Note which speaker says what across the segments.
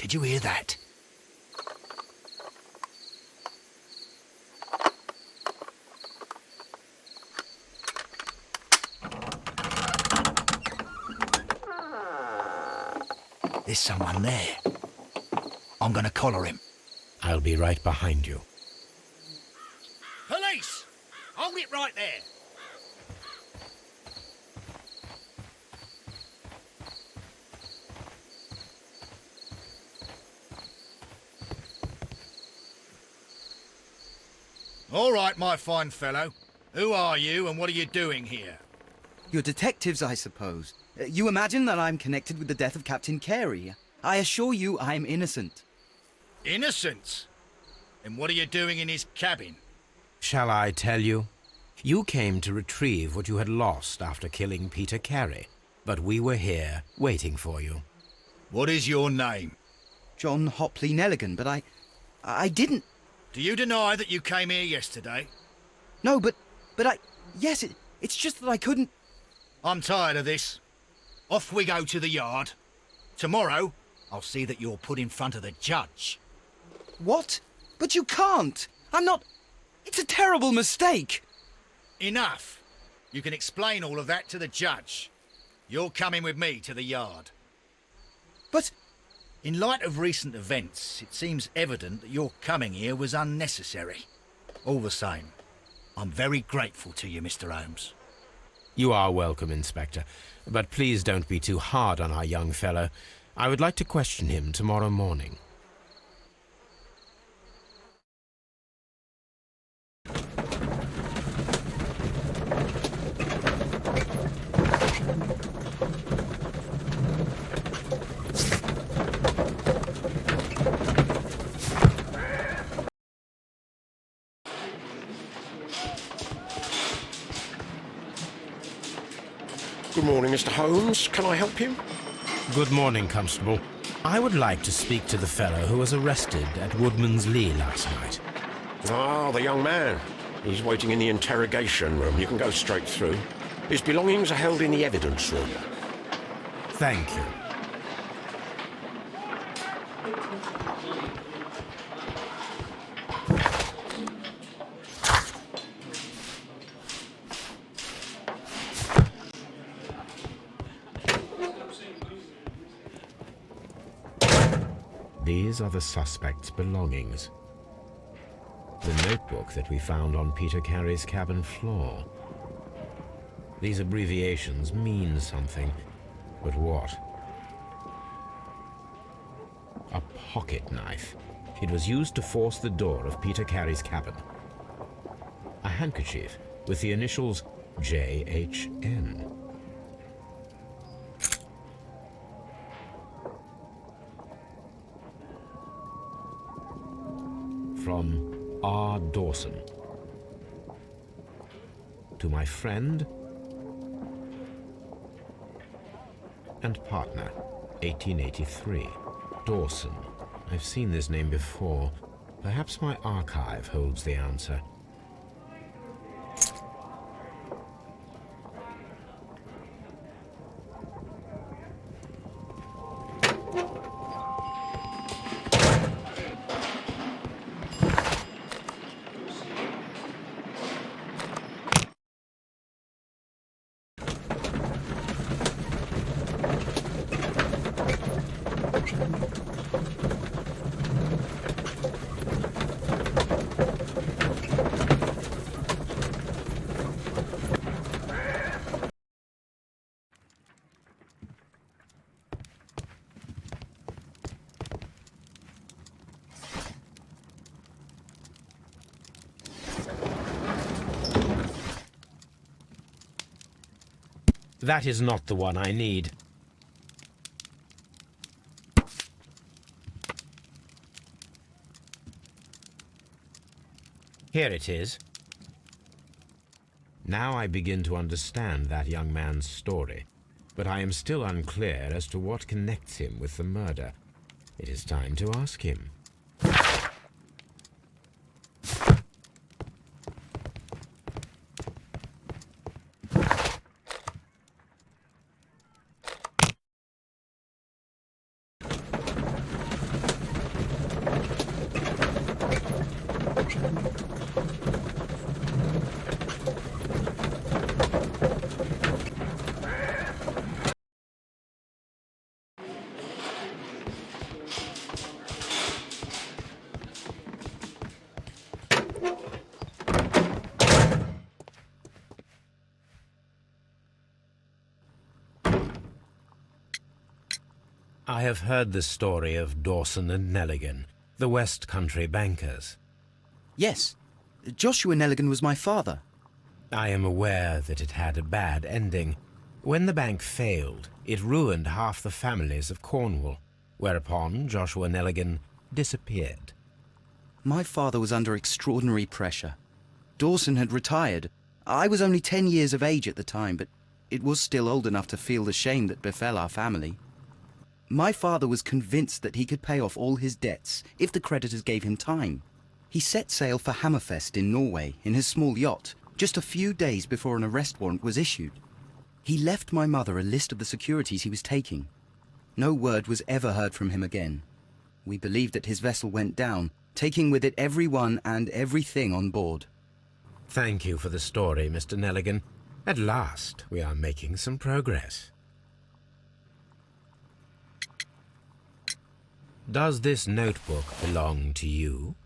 Speaker 1: Did you hear that? There's someone there. I'm gonna collar him.
Speaker 2: I'll be right behind you.
Speaker 1: Police! Hold it right there. All right, my fine fellow. Who are you and what are you doing here?
Speaker 3: You're detectives, I suppose. You imagine that I'm connected with the death of Captain Carey. I assure you I'm innocent.
Speaker 1: Innocent? And what are you doing in his cabin?
Speaker 2: Shall I tell you? You came to retrieve what you had lost after killing Peter Carey, but we were here waiting for you.
Speaker 1: What is your name?
Speaker 3: John Hopley Nelligan, but I didn't...
Speaker 1: Do you deny that you came here yesterday?
Speaker 3: No, but yes, it's just that I couldn't...
Speaker 1: I'm tired of this. Off we go to the yard. Tomorrow, I'll see that you're put in front of the judge.
Speaker 3: What? But you can't! I'm not... It's a terrible mistake!
Speaker 1: Enough. You can explain all of that to the judge. You're coming with me to the yard.
Speaker 3: But...
Speaker 1: In light of recent events, it seems evident that your coming here was unnecessary. All the same, I'm very grateful to you, Mr. Holmes.
Speaker 2: You are welcome, Inspector, but please don't be too hard on our young fellow. I would like to question him tomorrow morning.
Speaker 4: Good morning, Mr. Holmes. Can I help you?
Speaker 2: Good morning, Constable. I would like to speak to the fellow who was arrested at Woodman's Lee last night.
Speaker 4: Ah, the young man. He's waiting in the interrogation room. You can go straight through. His belongings are held in the evidence room.
Speaker 2: Thank you. These are the suspect's belongings. The notebook that we found on Peter Carey's cabin floor. These abbreviations mean something, but what? A pocket knife. It was used to force the door of Peter Carey's cabin. A handkerchief with the initials JHN. From R. Dawson. To my friend and partner, 1883. Dawson. I've seen this name before. Perhaps my archive holds the answer. That is not the one I need. Here it is. Now I begin to understand that young man's story, but I am still unclear as to what connects him with the murder. It is time to ask him. I have heard the story of Dawson and Nelligan, the West Country bankers.
Speaker 3: Yes, Joshua Nelligan was my father.
Speaker 2: I am aware that it had a bad ending. When the bank failed, it ruined half the families of Cornwall, whereupon Joshua Nelligan disappeared.
Speaker 3: My father was under extraordinary pressure. Dawson had retired. I was only 10 years of age at the time, but it was still old enough to feel the shame that befell our family. My father was convinced that he could pay off all his debts if the creditors gave him time. He set sail for Hammerfest in Norway in his small yacht just a few days before an arrest warrant was issued. He left my mother a list of the securities he was taking. No word was ever heard from him again. We believed that his vessel went down, taking with it everyone and everything on board.
Speaker 2: Thank you for the story, Mr. Nelligan. At last, we are making some progress. Does this notebook belong to you?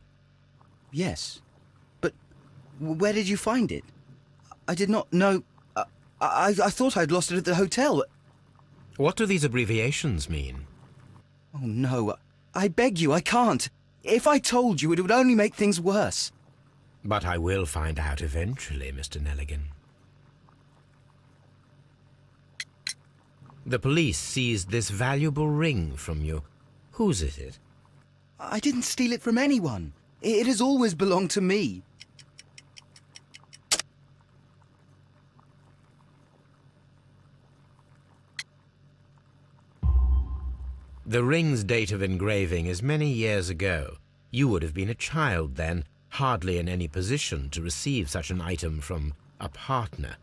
Speaker 3: Yes. But where did you find it? I did not know... I thought I'd lost it at the hotel.
Speaker 2: What do these abbreviations mean?
Speaker 3: Oh, no. I beg you, I can't. If I told you, it would only make things worse.
Speaker 2: But I will find out eventually, Mr. Nelligan. The police seized this valuable ring from you. Whose is it?
Speaker 3: I didn't steal it from anyone. It has always belonged to me.
Speaker 2: The ring's date of engraving is many years ago. You would have been a child then, hardly in any position to receive such an item from a partner.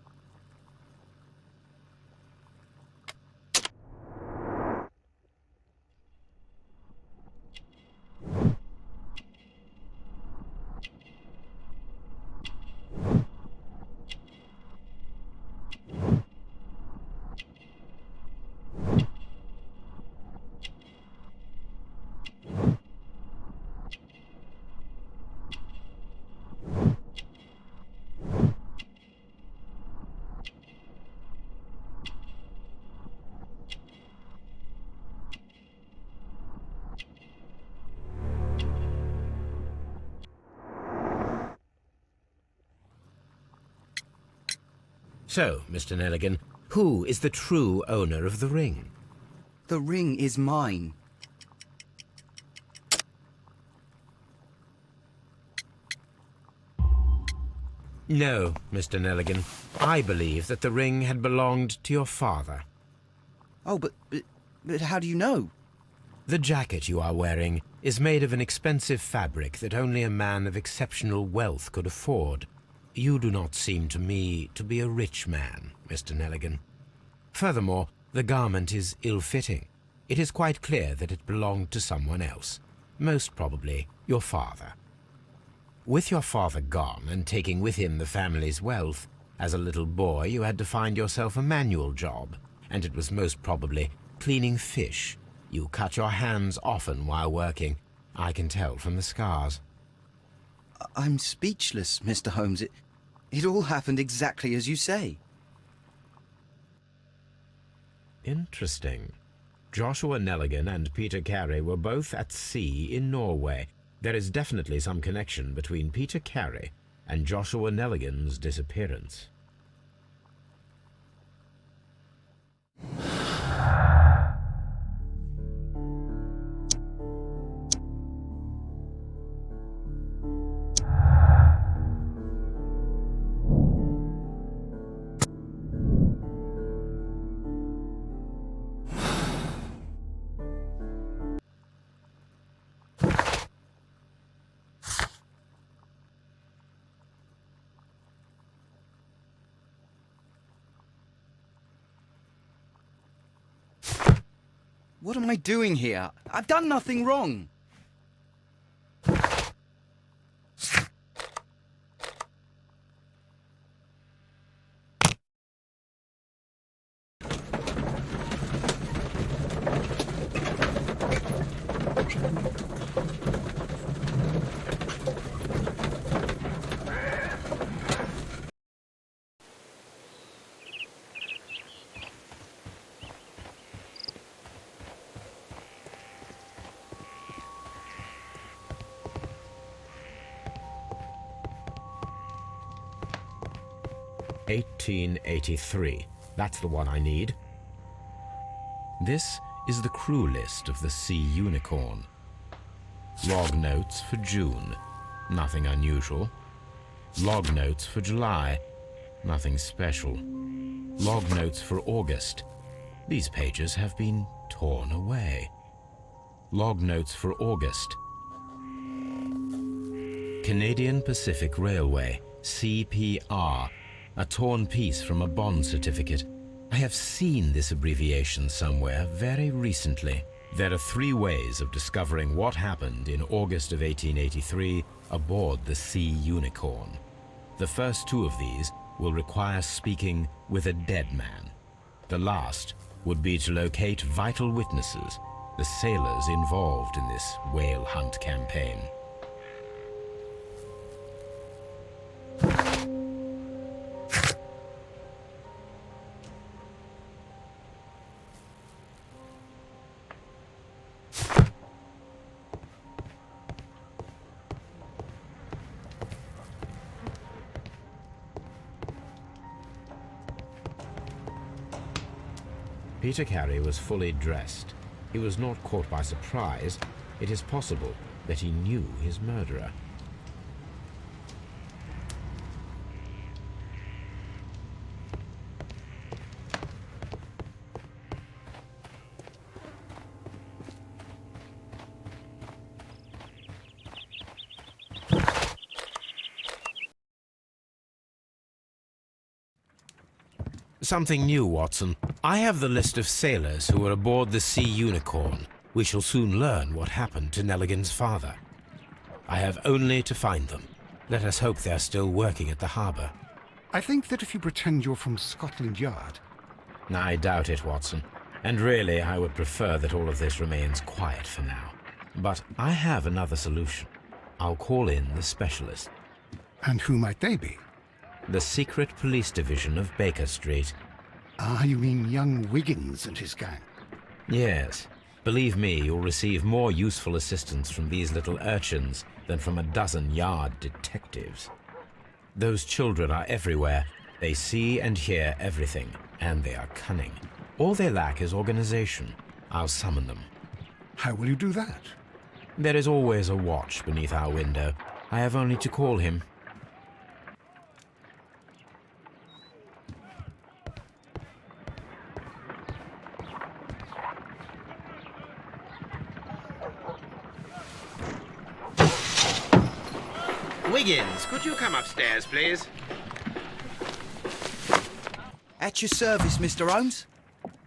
Speaker 2: So, Mr. Nelligan, who is the true owner of the ring?
Speaker 3: The ring is mine.
Speaker 2: No, Mr. Nelligan. I believe that the ring had belonged to your father.
Speaker 3: Oh, but how do you know?
Speaker 2: The jacket you are wearing is made of an expensive fabric that only a man of exceptional wealth could afford. You do not seem to me to be a rich man, Mr. Nelligan. Furthermore, the garment is ill-fitting. It is quite clear that it belonged to someone else, most probably your father. With your father gone and taking with him the family's wealth, as a little boy you had to find yourself a manual job, and it was most probably cleaning fish. You cut your hands often while working. I can tell from the scars.
Speaker 3: I'm speechless, Mr. Holmes. It all happened exactly as you say.
Speaker 2: Interesting. Joshua Nelligan and Peter Carey were both at sea in Norway. There is definitely some connection between Peter Carey and Joshua Nelligan's disappearance.
Speaker 3: What am I doing here? I've done nothing wrong.
Speaker 2: 1883. That's the one I need. This is the crew list of the Sea Unicorn. Log notes for June. Nothing unusual. Log notes for July. Nothing special. Log notes for August. These pages have been torn away. Log notes for August. Canadian Pacific Railway, CPR, a torn piece from a bond certificate. I have seen this abbreviation somewhere very recently. There are 3 ways of discovering what happened in August of 1883 aboard the Sea Unicorn. The first 2 of these will require speaking with a dead man. The last would be to locate vital witnesses, the sailors involved in this whale hunt campaign. Peter Carey was fully dressed. He was not caught by surprise. It is possible that he knew his murderer. Something new, Watson. I have the list of sailors who were aboard the Sea Unicorn. We shall soon learn what happened to Nelligan's father. I have only to find them. Let us hope they're still working at the harbour.
Speaker 5: I think that if you pretend you're from Scotland Yard...
Speaker 2: I doubt it, Watson. And really, I would prefer that all of this remains quiet for now. But I have another solution. I'll call in the specialist.
Speaker 5: And who might they be?
Speaker 2: The secret police division of Baker Street.
Speaker 5: Ah, you mean young Wiggins and his gang?
Speaker 2: Yes. Believe me, you'll receive more useful assistance from these little urchins than from a dozen yard detectives. Those children are everywhere. They see and hear everything, and they are cunning. All they lack is organization. I'll summon them.
Speaker 5: How will you do that?
Speaker 2: There is always a watch beneath our window. I have only to call him.
Speaker 6: Wiggins, could you come upstairs, please?
Speaker 3: At your service, Mr. Holmes.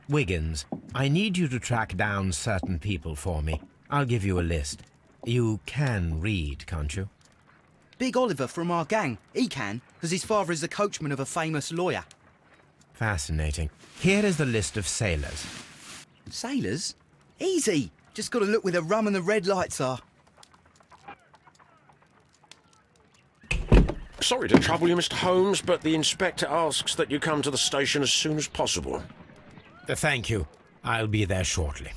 Speaker 2: Wiggins, I need you to track down certain people for me. I'll give you a list. You can read, can't you?
Speaker 3: Big Oliver from our gang. He can, because his father is the coachman of a famous lawyer.
Speaker 2: Fascinating. Here is the list of sailors.
Speaker 3: Sailors? Easy. Just got to look where the rum and the red lights are.
Speaker 4: Sorry to trouble you, Mr. Holmes, but the inspector asks that you come to the station as soon as possible.
Speaker 2: Thank you. I'll be there shortly.